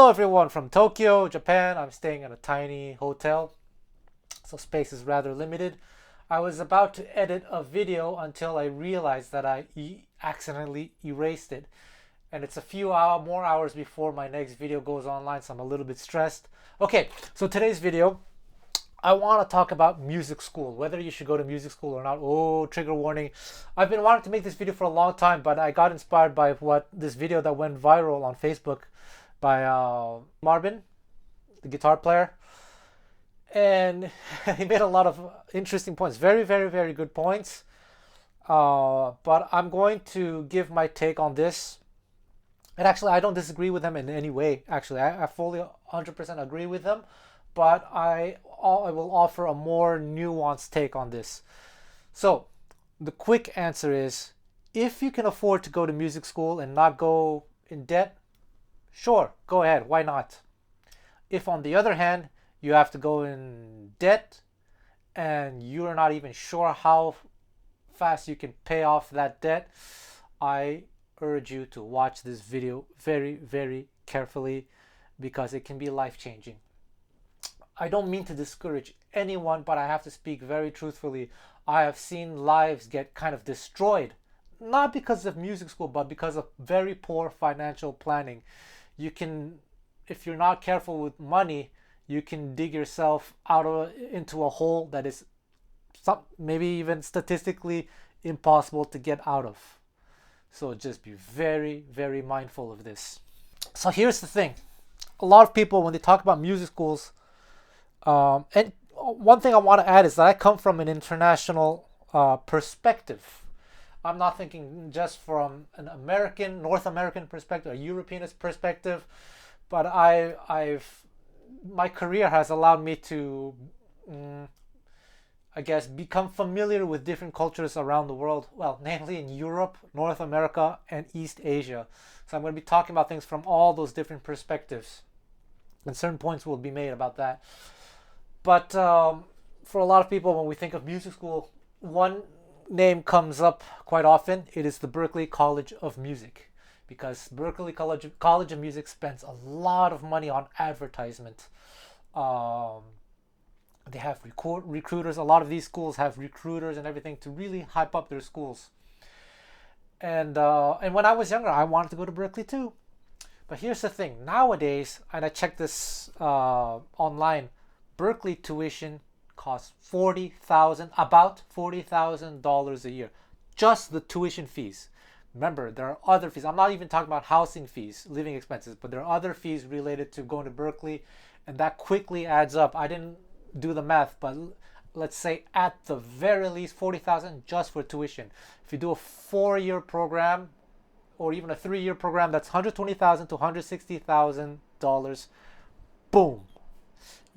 Hello everyone from Tokyo, Japan. I'm staying in a tiny hotel, so space is rather limited. I was about to edit a video until I realized that I accidentally erased it. And it's a few more hours before my next video goes online, so I'm a little bit stressed. Okay, so today's video, I want to talk about music school, whether you should go to music school or not. Oh, trigger warning. I've been wanting to make this video for a long time, but I got inspired by this video that went viral on Facebook by Marvin, the guitar player. And he made a lot of interesting points. Very, very, very good points. But I'm going to give my take on this. And actually, I don't disagree with him in any way. Actually, I fully 100% agree with him. But I will offer a more nuanced take on this. So, the quick answer is, if you can afford to go to music school and not go in debt, sure, go ahead. Why not? If, on the other hand, you have to go in debt and you're not even sure how fast you can pay off that debt, I urge you to watch this video very, very carefully because it can be life-changing. I don't mean to discourage anyone, but I have to speak very truthfully. I have seen lives get kind of destroyed, not because of music school, but because of very poor financial planning. You can, if you're not careful with money, you can dig yourself into a hole that is maybe even statistically impossible to get out of. So just be very, very mindful of this. So here's the thing. A lot of people, when they talk about music schools, and one thing I want to add is that I come from an international perspective. I'm not thinking just from an American, North American perspective, a Europeanist perspective, but my career has allowed me to, I guess, become familiar with different cultures around the world. Well, namely in Europe, North America, and East Asia. So I'm going to be talking about things from all those different perspectives, and certain points will be made about that. But for a lot of people, when we think of music school, one name comes up quite often. It is the Berklee College of Music, because Berklee College of Music spends a lot of money on advertisement. They have recruiters. A lot of these schools have recruiters and everything to really hype up their schools. And when I was younger, I wanted to go to Berklee too. But here's the thing. Nowadays, and I checked this online, Berklee tuition costs about $40,000 a year. Just the tuition fees. Remember, there are other fees. I'm not even talking about housing fees, living expenses, but there are other fees related to going to Berklee, and that quickly adds up. I didn't do the math, but let's say at the very least $40,000 just for tuition. If you do a 4-year program or even a 3-year program, that's $120,000 to $160,000. Boom.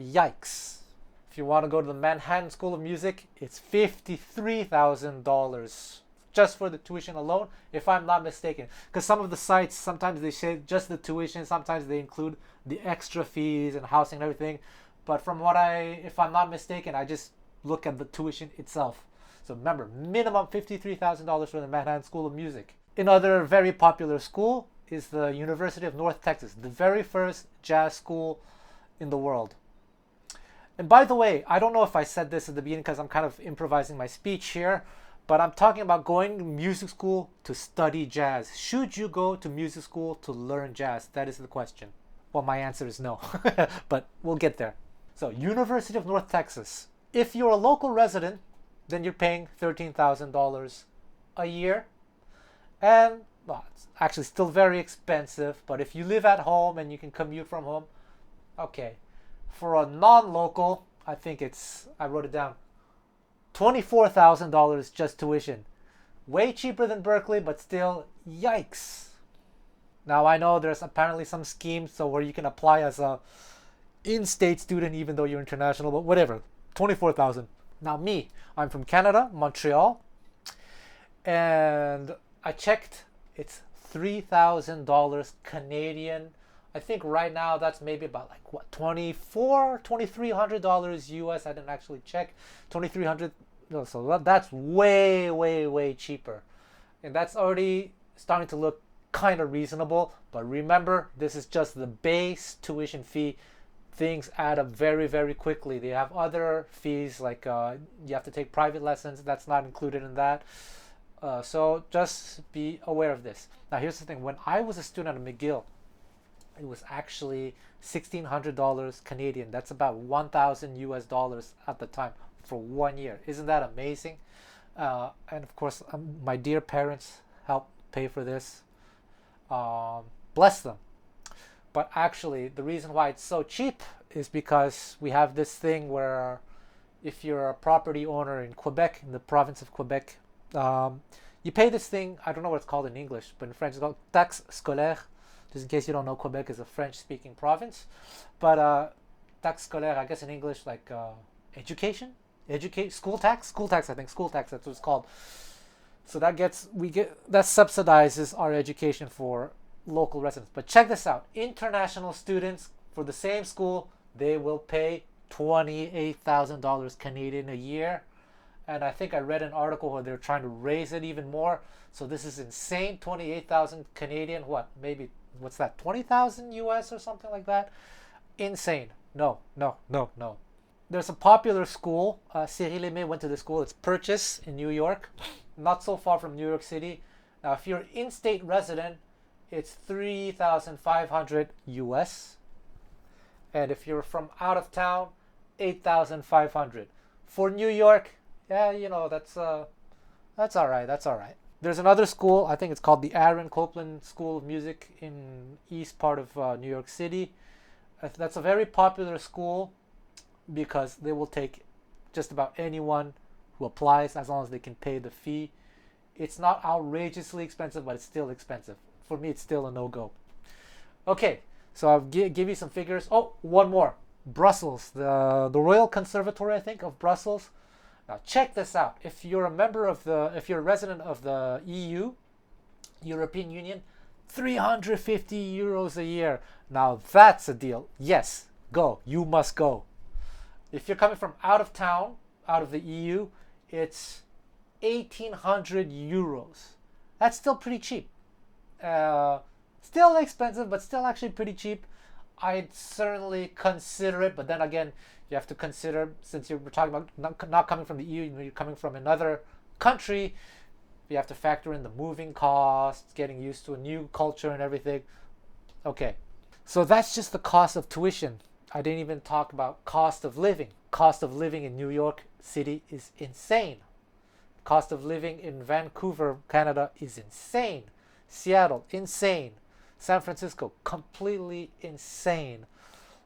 Yikes. If you want to go to the Manhattan School of Music, it's $53,000 just for the tuition alone, if I'm not mistaken. Because some of the sites, sometimes they say just the tuition, sometimes they include the extra fees and housing and everything. But from if I'm not mistaken, I just look at the tuition itself. So remember, minimum $53,000 for the Manhattan School of Music. Another very popular school is the University of North Texas, the very first jazz school in the world. And by the way, I don't know if I said this at the beginning because I'm kind of improvising my speech here, but I'm talking about going to music school to study jazz. Should you go to music school to learn jazz? That is the question. Well, my answer is no, but we'll get there. So, University of North Texas. If you're a local resident, then you're paying $13,000 a year. And, well, it's actually still very expensive, but if you live at home and you can commute from home, okay. For a non-local, I think I wrote it down, $24,000 just tuition. Way cheaper than Berklee, but still, yikes. Now, I know there's apparently some schemes where you can apply as a in-state student even though you're international, but whatever, $24,000. Now me, I'm from Canada, Montreal, and I checked, it's $3,000 Canadian. I think right now that's maybe about like what, $2,300 US. I didn't actually check. 2,300. No, so that's way, way, way cheaper, and that's already starting to look kind of reasonable. But remember, this is just the base tuition fee. Things add up very, very quickly. They have other fees like you have to take private lessons. That's not included in that. So just be aware of this. Now, here's the thing. When I was a student at McGill, it was actually $1,600 Canadian. That's about 1,000 US dollars at the time for 1 year. Isn't that amazing? And of course, my dear parents helped pay for this. Bless them. But actually, the reason why it's so cheap is because we have this thing where if you're a property owner in Quebec, in the province of Quebec, you pay this thing. I don't know what it's called in English, but in French it's called taxe scolaire. Just in case you don't know, Quebec is a French-speaking province. But taxe scolaire, I guess in English, like education, school tax, I think, school tax. That's what it's called. So that subsidizes our education for local residents. But check this out: international students for the same school, they will pay $28,000 Canadian a year. And I think I read an article where they're trying to raise it even more. So this is insane. 28,000 Canadian. What's that? 20,000 US or something like that. Insane. No. There's a popular school. Cyril Aimé went to the school. It's Purchase in New York, not so far from New York City. Now, if you're an in-state resident, it's 3,500 US. And if you're from out of town, 8,500. For New York, yeah, that's all right. That's all right. There's another school. I think it's called the Aaron Copland School of Music in east part of New York City. That's a very popular school because they will take just about anyone who applies as long as they can pay the fee. It's not outrageously expensive, but it's still expensive. For me, it's still a no-go. Okay, so I'll give you some figures. Oh, one more. Brussels, the Royal Conservatory, I think, of Brussels. Now check this out. If you're a resident of the EU, European Union, 350 euros a year. Now that's a deal. Yes, go. You must go. If you're coming from out of town, out of the EU, it's 1,800 euros. That's still pretty cheap. Still expensive, but still actually pretty cheap. I'd certainly consider it, but then again, you have to consider, since we're talking about not coming from the EU, you're coming from another country, you have to factor in the moving costs, getting used to a new culture and everything. Okay, so that's just the cost of tuition. I didn't even talk about cost of living. Cost of living in New York City is insane. Cost of living in Vancouver, Canada is insane. Seattle, insane. San Francisco, completely insane.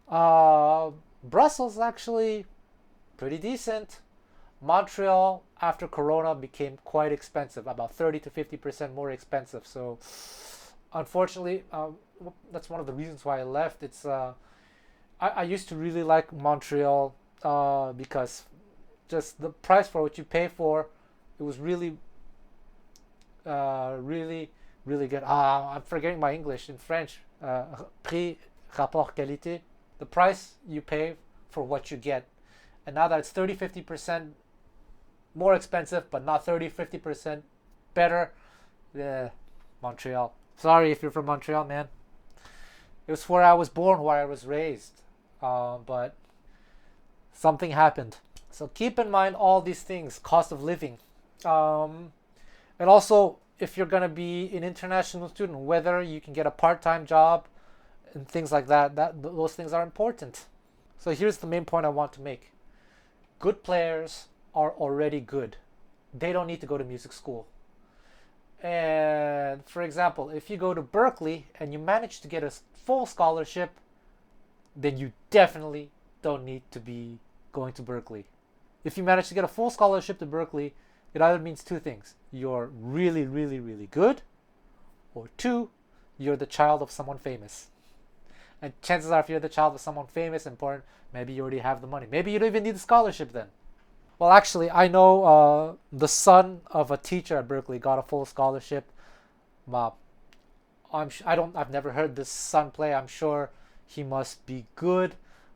Brussels, actually pretty decent. Montreal, after Corona, became quite expensive, about 30 to 50% more expensive. So, unfortunately, that's one of the reasons why I left. I used to really like Montreal because just the price for what you pay for, it was really, really good. I'm forgetting my English. In French, prix, rapport, qualité. The price you pay for what you get. And now that it's 30-50% more expensive, but not 30-50% better, Montreal. Sorry if you're from Montreal, man. It was where I was born, where I was raised. But something happened. So keep in mind all these things, cost of living. And also, if you're going to be an international student, whether you can get a part-time job and things like that, those things are important. So here's the main point I want to make. Good players are already good. They don't need to go to music school. And for example, if you go to Berkeley and you manage to get a full scholarship, then you definitely don't need to be going to Berkeley. If you manage to get a full scholarship to Berkeley, it either means two things. You're really, really, really good, or two, you're the child of someone famous. And chances are, if you're the child of someone famous and important, maybe you already have the money. Maybe you don't even need the scholarship then. Well, actually, I know the son of a teacher at Berkeley got a full scholarship. I've never heard this son play. I'm sure he must be good,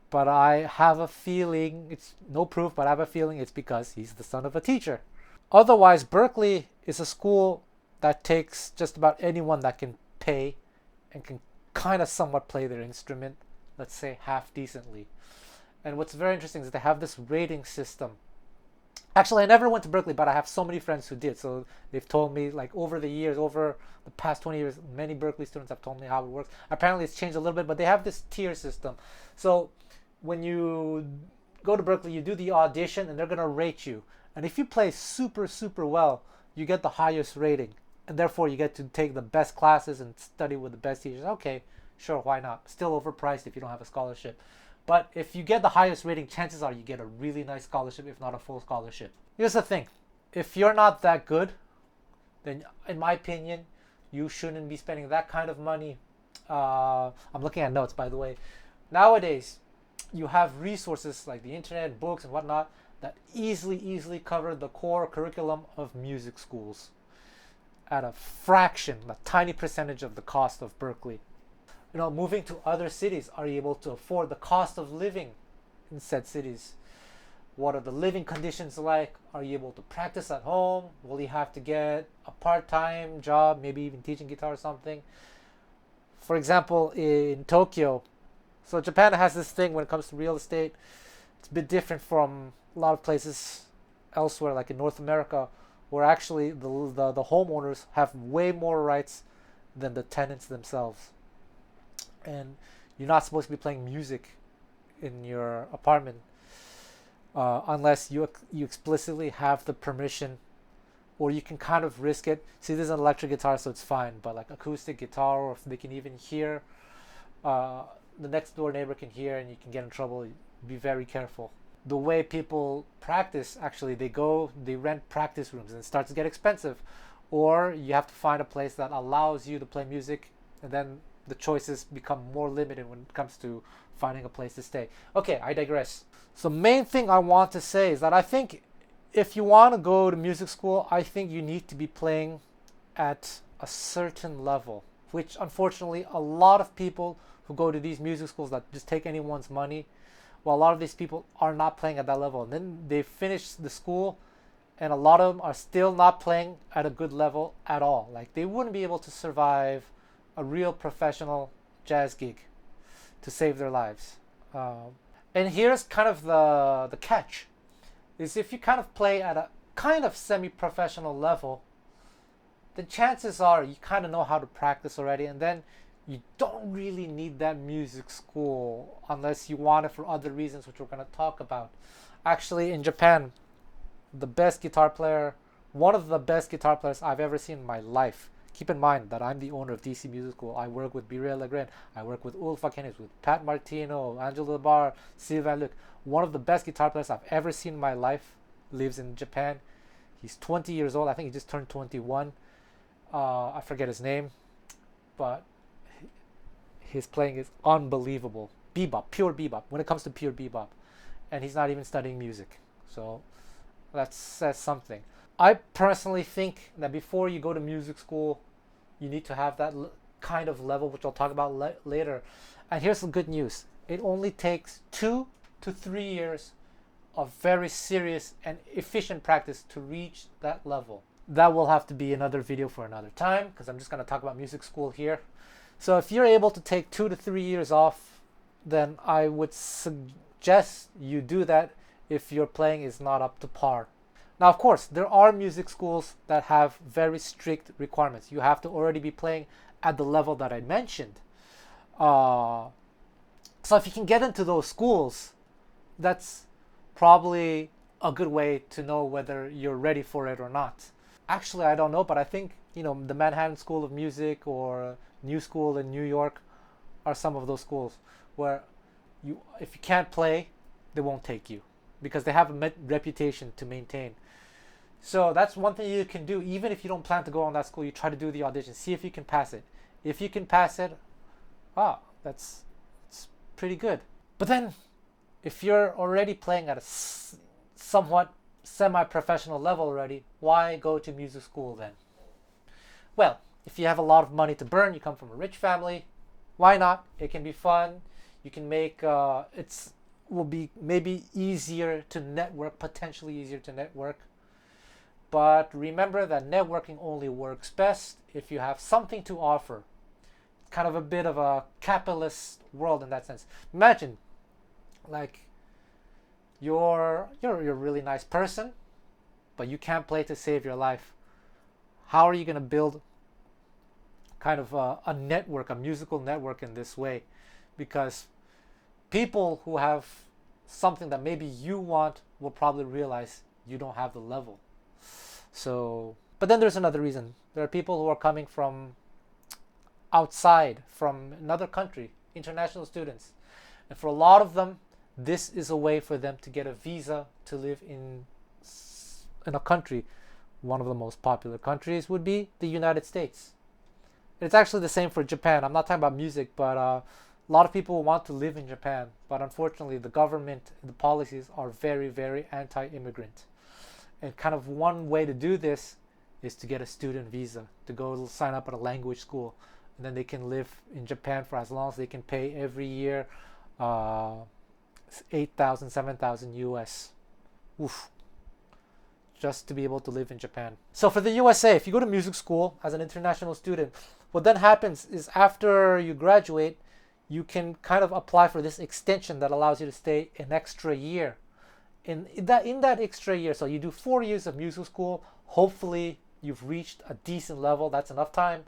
but I have a feeling, it's no proof, but I have a feeling it's because he's the son of a teacher. Otherwise, Berkeley is a school that takes just about anyone that can pay and can kind of somewhat play their instrument, let's say half decently. And what's very interesting is they have this rating system. Actually, I never went to Berkeley, but I have so many friends who did. So they've told me, like, over the years, over the past 20 years, many Berkeley students have told me how it works. Apparently, it's changed a little bit, but they have this tier system. So when you go to Berkeley, you do the audition, and they're going to rate you. And if you play super, super well, you get the highest rating. And therefore, you get to take the best classes and study with the best teachers. Okay, sure, why not? Still overpriced if you don't have a scholarship. But if you get the highest rating, chances are you get a really nice scholarship, if not a full scholarship. Here's the thing. If you're not that good, then in my opinion, you shouldn't be spending that kind of money. I'm looking at notes, by the way. Nowadays, you have resources like the internet, books, and whatnot that easily cover the core curriculum of music schools at a fraction, a tiny percentage of the cost of Berkeley. Moving to other cities, are you able to afford the cost of living in said cities? What are the living conditions like? Are you able to practice at home? Will you have to get a part-time job, maybe even teaching guitar or something? For example, in Tokyo, so Japan has this thing when it comes to real estate. It's a bit different from a lot of places elsewhere, like in North America, where actually the homeowners have way more rights than the tenants themselves. And you're not supposed to be playing music in your apartment unless you explicitly have the permission, or you can kind of risk it. See, this is an electric guitar, so it's fine, but like acoustic guitar, or if they can even hear, the next door neighbor can hear and you can get in trouble. Be very careful. The way people practice, actually, they rent practice rooms, and it starts to get expensive. Or you have to find a place that allows you to play music, and then the choices become more limited when it comes to finding a place to stay. Okay, I digress. So main thing I want to say is that I think if you want to go to music school, I think you need to be playing at a certain level, which unfortunately a lot of people who go to these music schools that just take anyone's money, well, a lot of these people are not playing at that level. And then they finish the school and a lot of them are still not playing at a good level at all. Like, they wouldn't be able to survive a real professional jazz gig to save their lives. And here's kind of the catch, is if you kind of play at a kind of semi-professional level, the chances are you kind of know how to practice already, and then you don't really need that music school unless you want it for other reasons, which we're going to talk about. Actually, in Japan, one of the best guitar players I've ever seen in my life. Keep in mind that I'm the owner of DC Music School. I work with Birel Legren. I work with Ulf Akenis, with Pat Martino, Angelo Bar, Sylvain Luc. One of the best guitar players I've ever seen in my life lives in Japan. He's 20 years old. I think he just turned 21. I forget his name, but his playing is unbelievable. Bebop, pure bebop, when it comes to pure bebop. And he's not even studying music. So that says something. I personally think that before you go to music school, you need to have that kind of level, which I'll talk about later. And here's the good news. It only takes 2 to 3 years of very serious and efficient practice to reach that level. That will have to be another video for another time, because I'm just going to talk about music school here. So if you're able to take 2 to 3 years off, then I would suggest you do that if your playing is not up to par. Now, of course, there are music schools that have very strict requirements. You have to already be playing at the level that I mentioned. So if you can get into those schools, that's probably a good way to know whether you're ready for it or not. Actually, I don't know, but I think, the Manhattan School of Music or New School in New York are some of those schools where if you can't play, they won't take you because they have a reputation to maintain. So that's one thing you can do. Even if you don't plan to go on that school, you try to do the audition. See if you can pass it. If you can pass it, it's pretty good. But then, if you're already playing at a somewhat semi-professional level already, why go to music school then? Well, if you have a lot of money to burn, you come from a rich family, why not? It can be fun. You can make, will be maybe easier to network, potentially easier to network. But remember that networking only works best if you have something to offer. kind of a bit of a capitalist world in that sense. Imagine, like, you're a really nice person, but you can't play to save your life. How are you going to build kind of a network, a musical network in this way? Because people who have something that maybe you want will probably realize you don't have the level. So, but then there's another reason. There are people who are coming from outside, from another country, international students. And for a lot of them, this is a way for them to get a visa to live in a country. One of the most popular countries would be the United States. It's actually the same for Japan. I'm not talking about music, but a lot of people want to live in Japan. But unfortunately, the government, the policies are very, very anti-immigrant. And kind of one way to do this is to get a student visa, to go sign up at a language school. And then they can live in Japan for as long as they can pay every year 8,000, 7,000 US. Oof. Just to be able to live in Japan. So for the USA, if you go to music school as an international student, what then happens is after you graduate, you can kind of apply for this extension that allows you to stay an extra year. In that extra year, so you do 4 years of music school. Hopefully you've reached a decent level. That's enough time.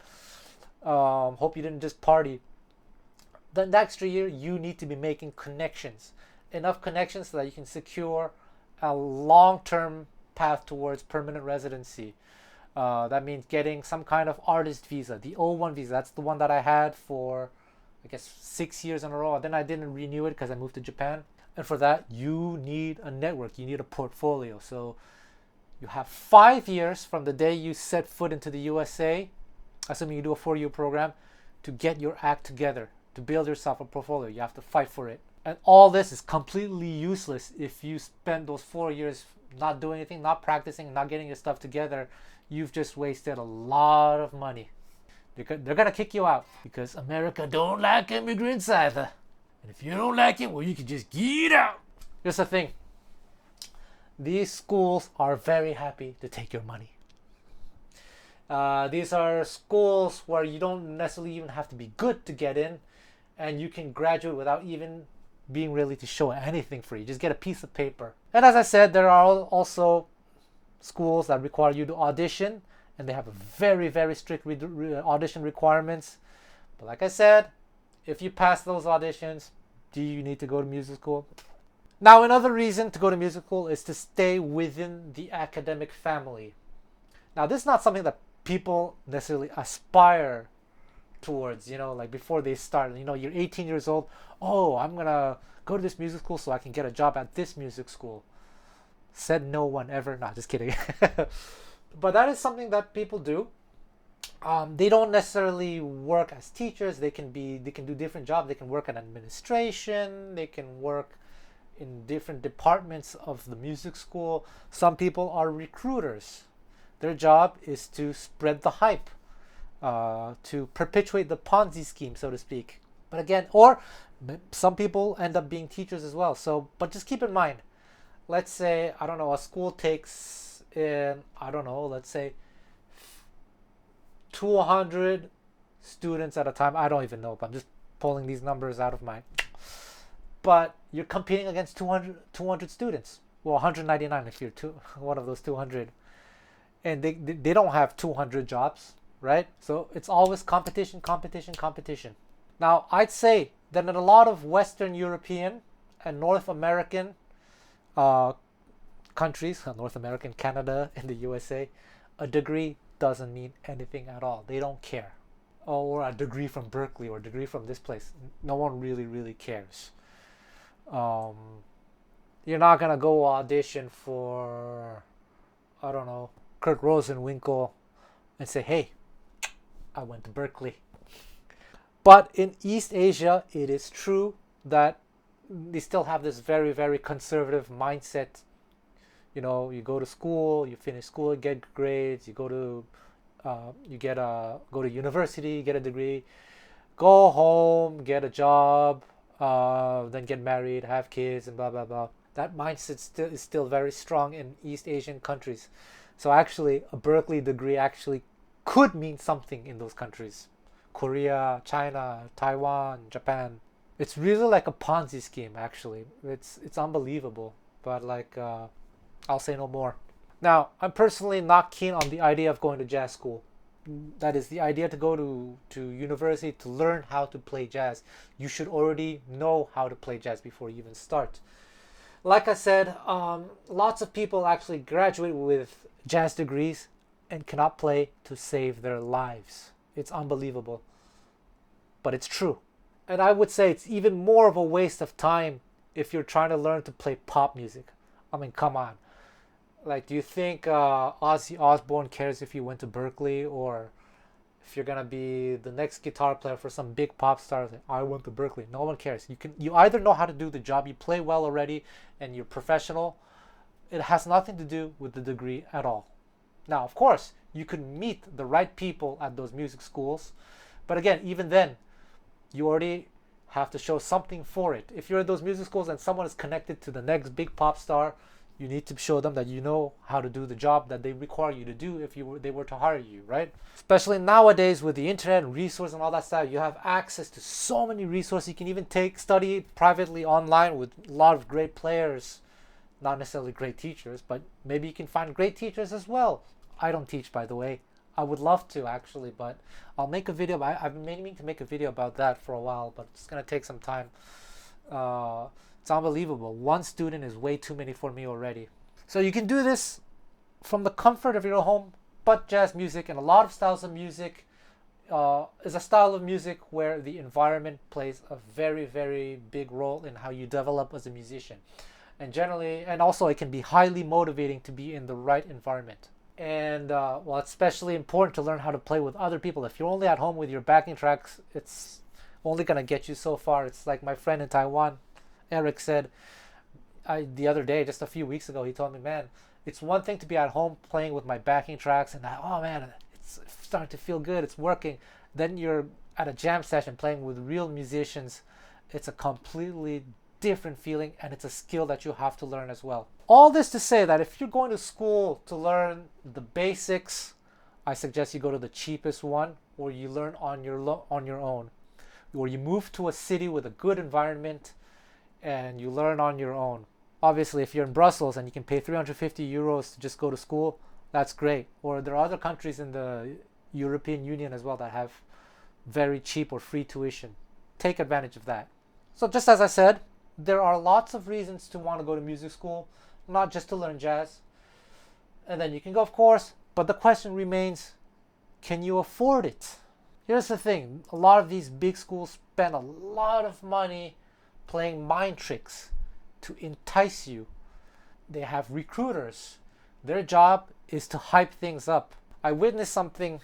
Hope you didn't just party. Then the extra year, you need to be making connections. Enough connections so that you can secure a long-term path towards permanent residency. That means getting some kind of artist visa, the O1 visa. That's the one that I had for, I guess, 6 years in a row. Then I didn't renew it because I moved to Japan. And for that, you need a network. You need a portfolio. So you have 5 years from the day you set foot into the USA, assuming you do a 4-year program, to get your act together, to build yourself a portfolio. You have to fight for it. And all this is completely useless if you spend those 4 years not doing anything, not practicing, not getting your stuff together. You've just wasted a lot of money. They're going to kick you out because America don't like immigrants either. And if you don't like it, well, you can just get out. Here's the thing. These schools are very happy to take your money. These are schools where you don't necessarily even have to be good to get in, and you can graduate without even being really to show anything for you. Just get a piece of paper. And as I said, there are also schools that require you to audition, and they have a very, very strict audition requirements. But like I said, if you pass those auditions, do you need to go to music school? Now, another reason to go to music school is to stay within the academic family. Now, this is not something that people necessarily aspire towards, like before they start. You're 18 years old. Oh, I'm going to go to this music school so I can get a job at this music school. Said no one ever. Nah, just kidding. But that is something that people do. They don't necessarily work as teachers. They can do different jobs. They can work in administration. They can work in different departments of the music school. Some people are recruiters. Their job is to spread the hype, to perpetuate the Ponzi scheme, so to speak. But again, or some people end up being teachers as well. But just keep in mind, let's say, I don't know, a school takes in, let's say 200 students at a time. I don't even know, but I'm just pulling these numbers out of my... But you're competing against 200 students. Well, 199 if you're one of those 200. And they don't have 200 jobs, right? So it's always competition. Now, I'd say that in a lot of Western European and North American countries, North American, Canada, and the USA, a degree doesn't mean anything at all. They don't care. Or a degree from Berkeley or a degree from this place. No one really, really cares. You're not going to go audition for, I don't know, Kurt Rosenwinkel and say, hey, I went to Berkeley. But in East Asia, it is true that they still have this very, very conservative mindset. You go to school, you finish school, you get grades, you go to university, get a degree, go home, get a job, then get married, have kids, and blah, blah, blah. That mindset is still very strong in East Asian countries. So actually, a Berkeley degree actually could mean something in those countries. Korea, China, Taiwan, Japan. It's really like a Ponzi scheme, actually. It's unbelievable. But like, I'll say no more. Now, I'm personally not keen on the idea of going to jazz school. That is the idea to go to university to learn how to play jazz. You should already know how to play jazz before you even start. Like I said, lots of people actually graduate with jazz degrees and cannot play to save their lives. It's unbelievable, but it's true. And I would say it's even more of a waste of time if you're trying to learn to play pop music. I mean, come on. Like, do you think Ozzy Osbourne cares if you went to Berkeley, or if you're gonna be the next guitar player for some big pop star? Like, I went to Berkeley. No one cares. You either know how to do the job, you play well already, and you're professional. It has nothing to do with the degree at all. Now, of course, you could meet the right people at those music schools, but again, even then, you already have to show something for it. If you're at those music schools and someone is connected to the next big pop star, you need to show them that you know how to do the job that they require you to do if they were to hire you, right? Especially nowadays with the internet and resources and all that stuff, you have access to so many resources. You can even study privately online with a lot of great players, not necessarily great teachers, but maybe you can find great teachers as well. I don't teach, by the way. I would love to actually, but I'll make a video. I've been meaning to make a video about that for a while, but it's gonna take some time. It's unbelievable. One student is way too many for me already. So you can do this from the comfort of your home, but jazz music and a lot of styles of music is a style of music where the environment plays a very, very big role in how you develop as a musician. And generally, and also it can be highly motivating to be in the right environment. And well, it's especially important to learn how to play with other people. If you're only at home with your backing tracks, it's only gonna get you so far. It's like my friend in Taiwan, Eric, said the other day, just a few weeks ago, he told me, man, it's one thing to be at home playing with my backing tracks and oh man, it's starting to feel good, it's working. Then you're at a jam session playing with real musicians. It's a completely different feeling, and it's a skill that you have to learn as well. All this to say that if you're going to school to learn the basics, I suggest you go to the cheapest one, or you learn on your own, or you move to a city with a good environment and you learn on your own. Obviously, if you're in Brussels and you can pay 350 euros to just go to school, that's great. Or there are other countries in the European Union as well that have very cheap or free tuition. Take advantage of that. So just as I said, there are lots of reasons to want to go to music school, not just to learn jazz. And then you can go, of course, but the question remains, can you afford it? Here's the thing, a lot of these big schools spend a lot of money playing mind tricks to entice you. They have recruiters. Their job is to hype things up. I witnessed something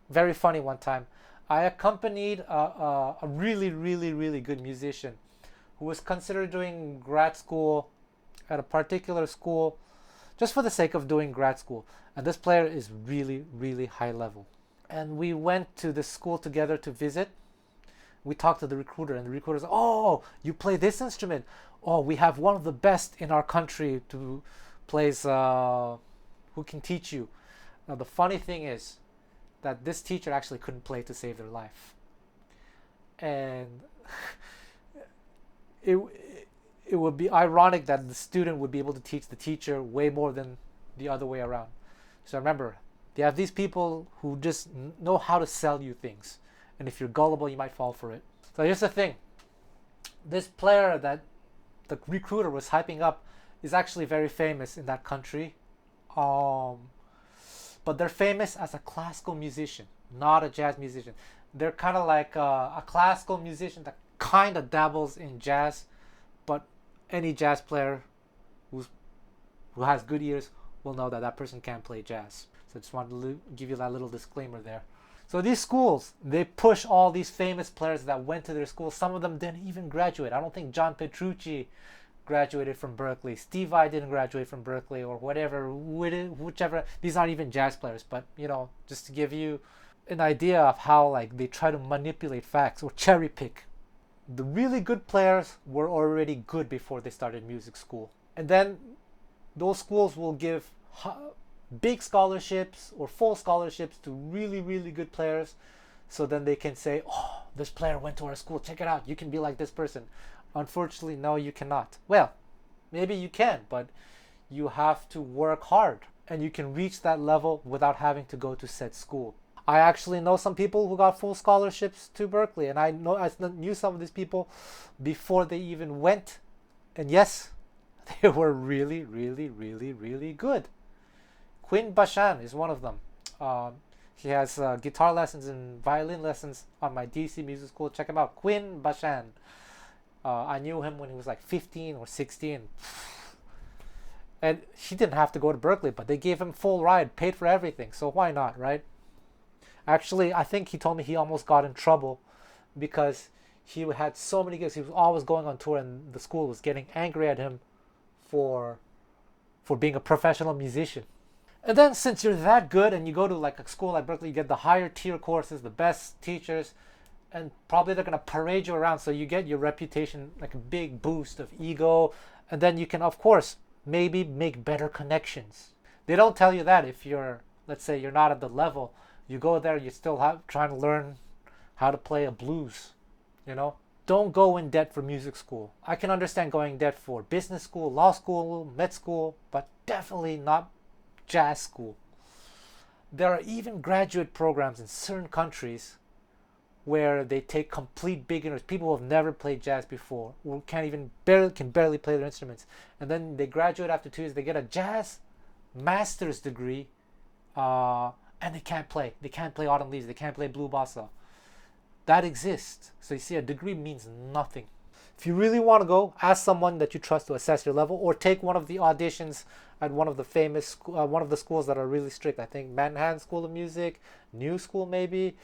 very funny one time. I accompanied a really, really, really good musician who was considered doing grad school at a particular school just for the sake of doing grad school. And this player is really, really high level. And we went to the school together to visit. We talked to the recruiter, and the recruiter said, oh, you play this instrument? Oh, we have one of the best in our country who plays, who can teach you. Now, the funny thing is that this teacher actually couldn't play to save their life. And it would be ironic that the student would be able to teach the teacher way more than the other way around. So remember, they have these people who just know how to sell you things. And if you're gullible, you might fall for it. So here's the thing. This player that the recruiter was hyping up is actually very famous in that country. But they're famous as a classical musician, not a jazz musician. They're kind of like a classical musician that kind of dabbles in jazz, but any jazz player who has good ears will know that that person can't play jazz. So I just wanted to give you that little disclaimer there. So these schools, they push all these famous players that went to their school. Some of them didn't even graduate. I don't think John Petrucci graduated from Berkeley. Steve Vai didn't graduate from Berkeley, or whatever, whichever. These aren't even jazz players, but just to give you an idea of how like they try to manipulate facts or cherry pick. The really good players were already good before they started music school. And then those schools will give big scholarships or full scholarships to really, really good players So then they can say, oh, this player went to our school, check it out, you can be like this person. Unfortunately, no, you cannot. Well, maybe you can, but you have to work hard, and you can reach that level without having to go to said school. I actually know some people who got full scholarships to Berkeley, and I knew some of these people before they even went, and yes, they were really, really, really, really good. Quinn Bashan is one of them. He has guitar lessons and violin lessons on my DC music school. Check him out, Quinn Bashan. I knew him when he was like 15 or 16. And he didn't have to go to Berkeley, but they gave him full ride, paid for everything. So why not, right? Actually, I think he told me he almost got in trouble because he had so many gigs. He was always going on tour, and the school was getting angry at him for being a professional musician. And then since you're that good and you go to like a school like Berkeley, you get the higher tier courses, the best teachers, and probably they're going to parade you around, so you get your reputation, like a big boost of ego, and then you can, of course, maybe make better connections. They don't tell you that if you're, let's say you're not at the level, you go there, you still trying to learn how to play a blues, you know? Don't go in debt for music school. I can understand going in debt for business school, law school, med school, but definitely not jazz school. There are even graduate programs in certain countries where they take complete beginners, people who have never played jazz before, or can barely play their instruments, and then they graduate after 2 years. They get a jazz master's degree, and they can't play. They can't play Autumn Leaves. They can't play Blue Bossa. That exists. So you see, a degree means nothing. If you really want to go, ask someone that you trust to assess your level, or take one of the auditions at one of the schools that are really strict. I think Manhattan School of Music, New School maybe.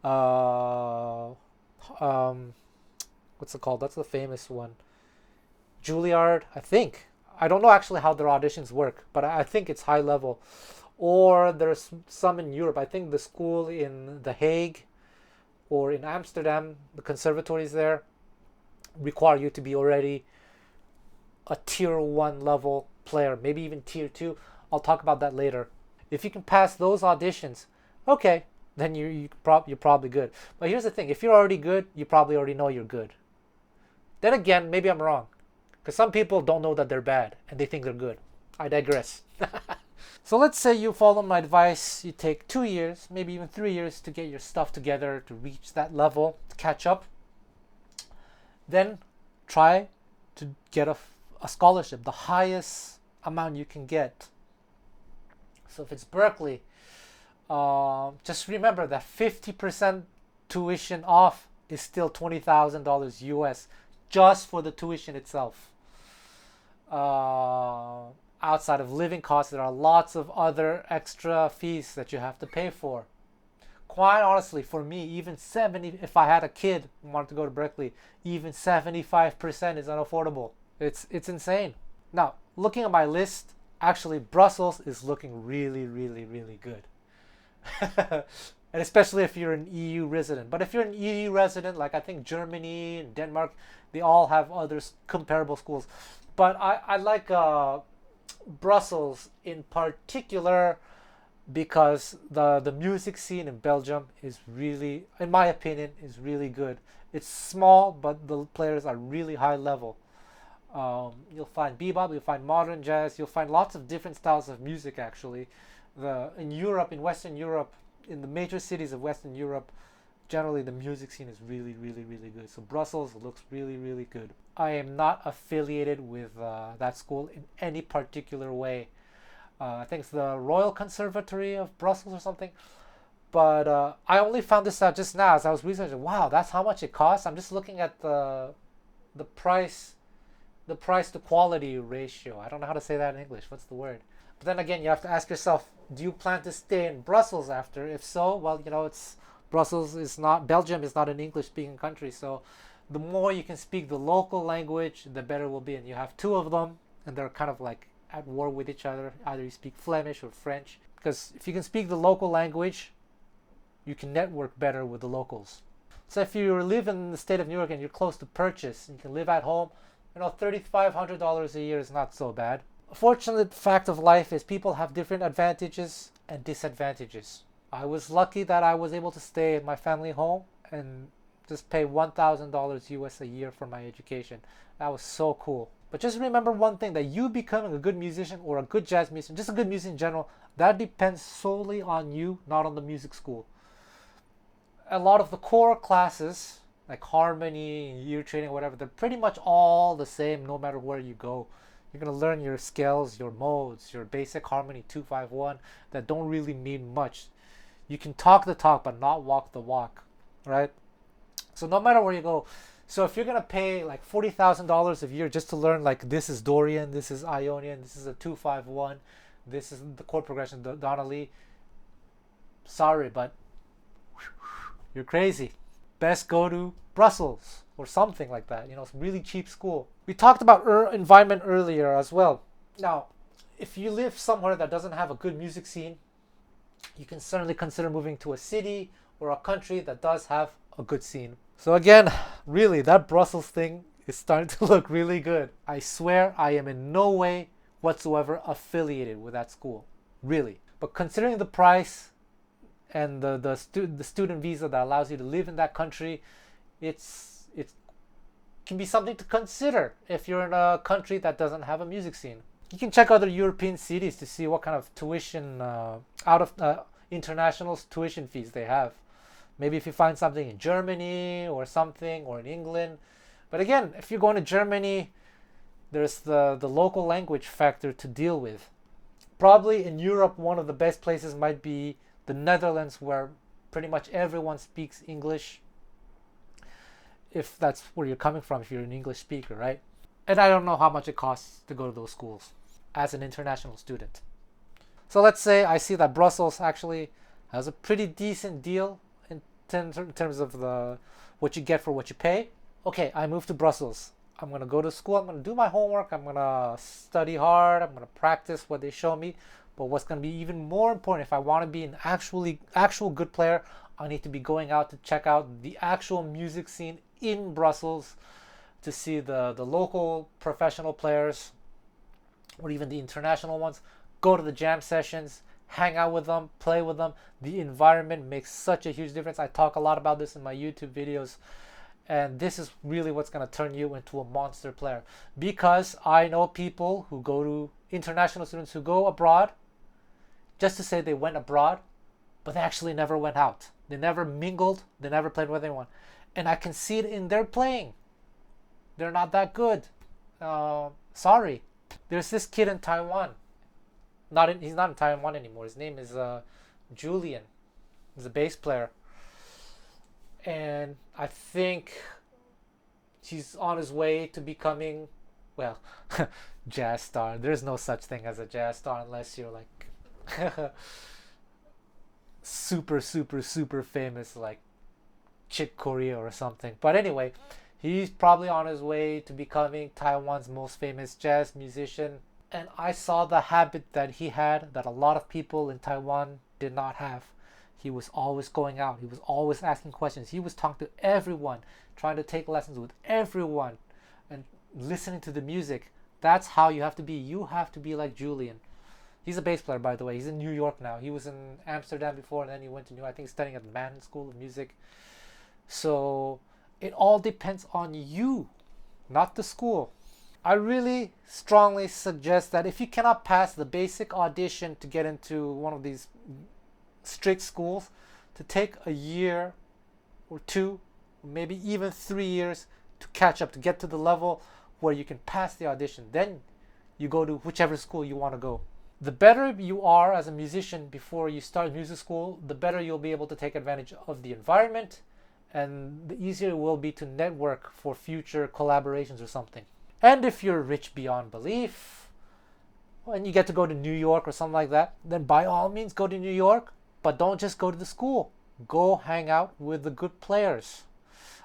What's it called? That's the famous one. Juilliard, I think. I don't know actually how their auditions work, but I think it's high level. Or there's some in Europe. I think the school in The Hague or in Amsterdam, the conservatories there require you to be already a tier 1 level player, maybe even tier 2. I'll talk about that later. If you can pass those auditions, okay, then you're probably good. But here's the thing, if you're already good, you probably already know you're good. Then again, maybe I'm wrong, because some people don't know that they're bad and they think they're good. I digress. So let's say you follow my advice, you take 2 years, maybe even 3 years to get your stuff together, to reach that level, to catch up. Then try to get a scholarship, the highest amount you can get. So if it's Berkeley, just remember that 50% tuition off is still $20,000 US just for the tuition itself. Outside of living costs, there are lots of other extra fees that you have to pay for. Quite honestly, for me, even if I had a kid who wanted to go to Berkeley, even 75% is unaffordable. It's insane. Now, looking at my list, actually Brussels is looking really, really, really good. And especially if you're an EU resident. But if you're an EU resident, like I think Germany and Denmark, they all have other comparable schools. But I like Brussels in particular because the music scene in Belgium is really, in my opinion, is really good. It's small, but the players are really high level. You'll find bebop, you'll find modern jazz, you'll find lots of different styles of music actually. In Europe, in Western Europe, in the major cities of Western Europe, generally the music scene is really, really, really good. So Brussels looks really, really good. I am not affiliated with that school in any particular way. I think it's the Royal Conservatory of Brussels or something. But I only found this out just now as I was researching. Wow, that's how much it costs. I'm just looking at the price to quality ratio. I don't know how to say that in English. What's the word? But then again, you have to ask yourself, do you plan to stay in Brussels after? If so, well, Belgium is not an English-speaking country, so the more you can speak the local language, the better it will be. And you have two of them, and they're kind of like at war with each other. Either you speak Flemish or French, because if you can speak the local language, you can network better with the locals. So if you live in the state of New York and you're close to Purchase, and you can live at home, $3,500 a year is not so bad. A fortunate fact of life is people have different advantages and disadvantages. I was lucky that I was able to stay at my family home and just pay $1,000 US a year for my education. That was so cool. But just remember one thing, that you becoming a good musician or a good jazz musician, just a good musician in general, that depends solely on you, not on the music school. A lot of the core classes, like harmony, ear training, whatever, they're pretty much all the same no matter where you go. You're going to learn your scales, your modes, your basic harmony 251 that don't really mean much. You can talk the talk but not walk the walk, right? So no matter where you go, so if you're gonna pay like $40,000 a year just to learn like this is Dorian, this is Ionian, this is a 251, this is the chord progression, Donnelly, sorry, but you're crazy. Best go to Brussels or something like that. You know, it's really cheap school. We talked about environment earlier as well. Now, if you live somewhere that doesn't have a good music scene, you can certainly consider moving to a city or a country that does have a good scene. So again, really, that Brussels thing is starting to look really good. I swear I am in no way whatsoever affiliated with that school, really. But considering the price and the student visa that allows you to live in that country, it can be something to consider if you're in a country that doesn't have a music scene. You can check other European cities to see what kind of tuition, international tuition fees they have. Maybe if you find something in Germany or something, or in England. But again, if you're going to Germany, there's the local language factor to deal with. Probably in Europe, one of the best places might be the Netherlands, where pretty much everyone speaks English, if that's where you're coming from, if you're an English speaker, right? And I don't know how much it costs to go to those schools as an international student. So let's say I see that Brussels actually has a pretty decent deal in terms of what you get for what you pay. Okay, I move to Brussels. I'm going to go to school. I'm going to do my homework. I'm going to study hard. I'm going to practice what they show me. But what's going to be even more important, if I want to be an actual good player, I need to be going out to check out the actual music scene in Brussels, to see the local professional players or even the international ones, go to the jam sessions, hang out with them, play with them. The environment makes such a huge difference. I talk a lot about this in my YouTube videos, and this is really what's going to turn you into a monster player. Because I know people who go to international students who go abroad just to say they went abroad, but they actually never went out. They never mingled, they never played with anyone. And I can see it in their playing. They're not that good. Sorry. There's this kid in Taiwan. He's not in Taiwan anymore. His name is Julian. He's a bass player. And I think he's on his way to becoming, well, jazz star. There's no such thing as a jazz star unless you're like super famous, like Chick Corea or something. But anyway, he's probably on his way to becoming Taiwan's most famous jazz musician. And I saw the habit that he had that a lot of people in Taiwan did not have. He was always going out. He was always asking questions. He was talking to everyone, trying to take lessons with everyone, and listening to the music. That's how you have to be. You have to be like Julian. He's a bass player, by the way. He's in New York now. He was in Amsterdam before, and then he went to New York. I think he's studying at the Manhattan School of Music. So it all depends on you, not the school. I really strongly suggest that if you cannot pass the basic audition to get into one of these strict schools, to take a year or two, maybe even 3 years to catch up, to get to the level where you can pass the audition. Then you go to whichever school you want to go. The better you are as a musician before you start music school, the better you'll be able to take advantage of the environment, and the easier it will be to network for future collaborations or something. And if you're rich beyond belief, and you get to go to New York or something like that, then by all means go to New York, but don't just go to the school. Go hang out with the good players.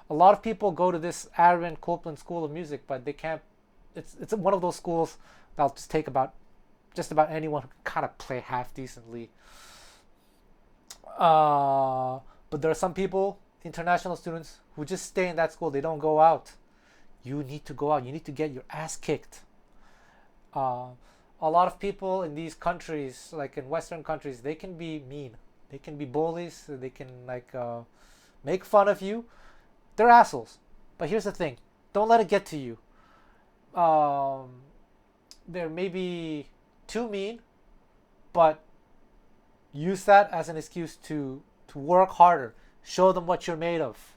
A lot of people go to this Aaron Copland School of Music, but they can't. It's one of those schools that'll just take just about anyone who can kind of play half decently. But there are some people, international students, who just stay in that school. They don't go out. You need to go out. You need to get your ass kicked. A lot of people in these countries, like in Western countries, they can be mean. They can be bullies. They can like make fun of you. They're assholes. But here's the thing: don't let it get to you. Um, they're maybe too mean, but use that as an excuse to work harder. Show them what you're made of.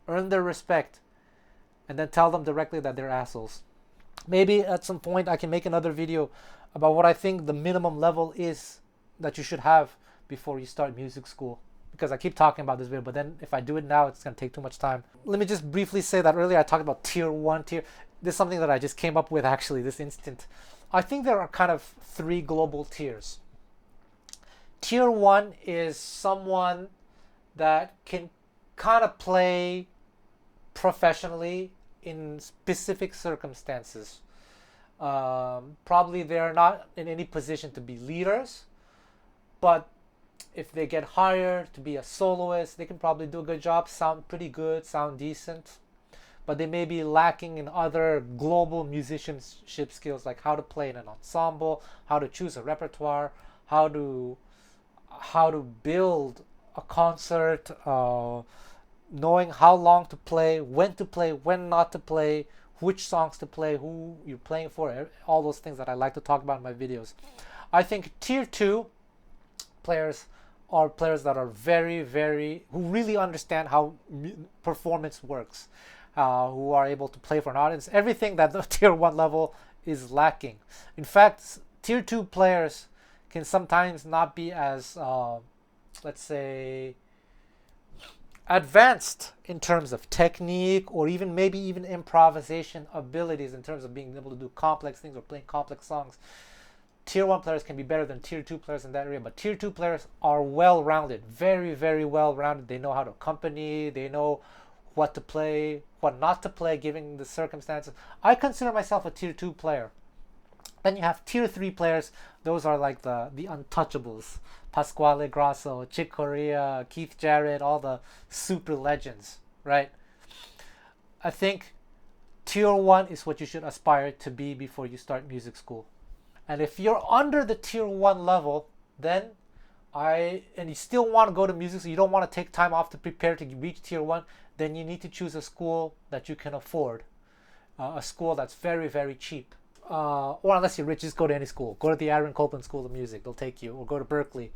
Earn their respect, and then tell them directly that they're assholes. Maybe at some point I can make another video about what I think the minimum level is that you should have before you start music school. Because I keep talking about this video, but then if I do it now, it's going to take too much time. Let me just briefly say that earlier I talked about tier 1, tier. This is something that I just came up with actually this instant. I think there are kind of 3 global tiers. Tier 1 is someone that can kind of play professionally in specific circumstances. Probably they're not in any position to be leaders, but if they get hired to be a soloist, they can probably do a good job, sound pretty good, sound decent, but they may be lacking in other global musicianship skills, like how to play in an ensemble, how to choose a repertoire, how to build a concert, knowing how long to play, when not to play, which songs to play, who you're playing for, all those things that I like to talk about in my videos. I think tier 2 players are players that are who really understand how performance works, who are able to play for an audience, everything that the tier 1 level is lacking. In fact, tier 2 players can sometimes not be as, let's say, advanced in terms of technique, or maybe even improvisation abilities in terms of being able to do complex things or playing complex songs. Tier 1 players can be better than tier 2 players in that area, but tier 2 players are well-rounded, very well-rounded. They know how to accompany, they know what to play, what not to play, given the circumstances. I consider myself a tier 2 player. Then you have tier 3 players. Those are like the untouchables. Pasquale Grasso, Chick Corea, Keith Jarrett, all the super legends, right? I think tier 1 is what you should aspire to be before you start music school. And if you're under the tier 1 level, then and you still want to go to music school, you don't want to take time off to prepare to reach tier 1, then you need to choose a school that you can afford. A school that's very cheap. Or unless you're rich, just go to any school. Go to the Aaron Copland School of Music. They'll take you. Or go to Berkeley.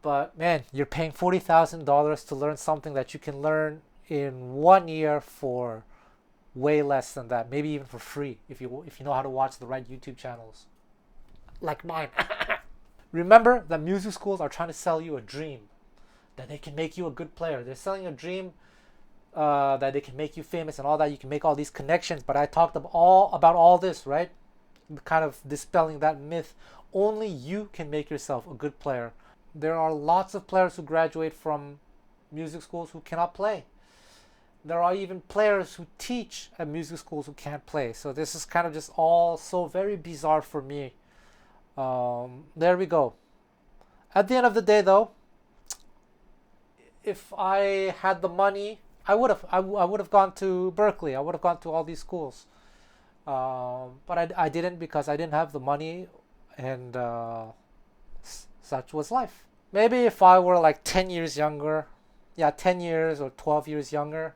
But man, you're paying $40,000 to learn something that you can learn in 1 year for way less than that. Maybe even for free if you know how to watch the right YouTube channels. Like mine. Remember that music schools are trying to sell you a dream. That they can make you a good player. They're selling a dream that they can make you famous and all that. You can make all these connections. But I talked about all this, right? Kind of dispelling that myth. Only you can make yourself a good player. There are lots of players who graduate from music schools who cannot play. There are even players who teach at music schools who can't play. So this is kind of just all so very bizarre for me. There we go. At the end of the day, though, if I had the money, I would have gone to Berkeley. I would have gone to all these schools. But I didn't, because I didn't have the money, and such was life. Maybe if I were like 10 years younger, 10 years or 12 years younger,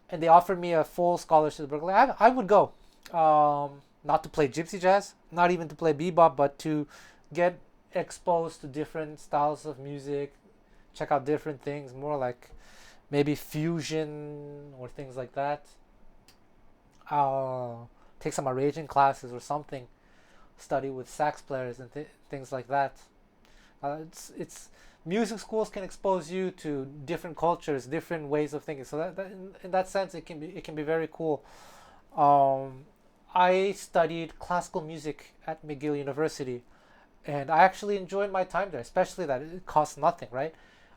and they offered me a full scholarship to Berkeley, I would go. Not to play gypsy jazz, not even to play bebop, but to get exposed to different styles of music, check out different things, more like maybe fusion or things like that. Take some arranging classes or something, study with sax players and things like that. It's music schools can expose you to different cultures, different ways of thinking. So that in that sense, it can be very cool. I studied classical music at McGill University, and I actually enjoyed my time there, especially that it costs nothing, right?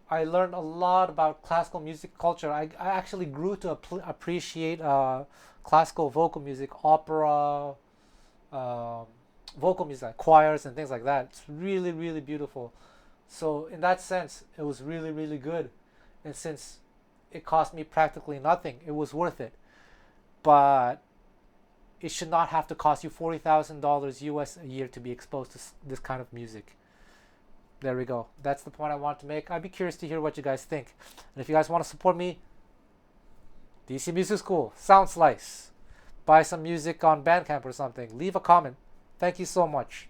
I learned a lot about classical music culture. I actually grew to appreciate classical vocal music, opera, vocal music, like choirs and things like that. It's really beautiful. So in that sense, it was really good. And since it cost me practically nothing, it was worth it. But it should not have to cost you $40,000 US a year to be exposed to this kind of music. There we go. That's the point I want to make. I'd be curious to hear what you guys think. And if you guys want to support me, DC Music School, Sound Slice, buy some music on Bandcamp or something, leave a comment. Thank you so much.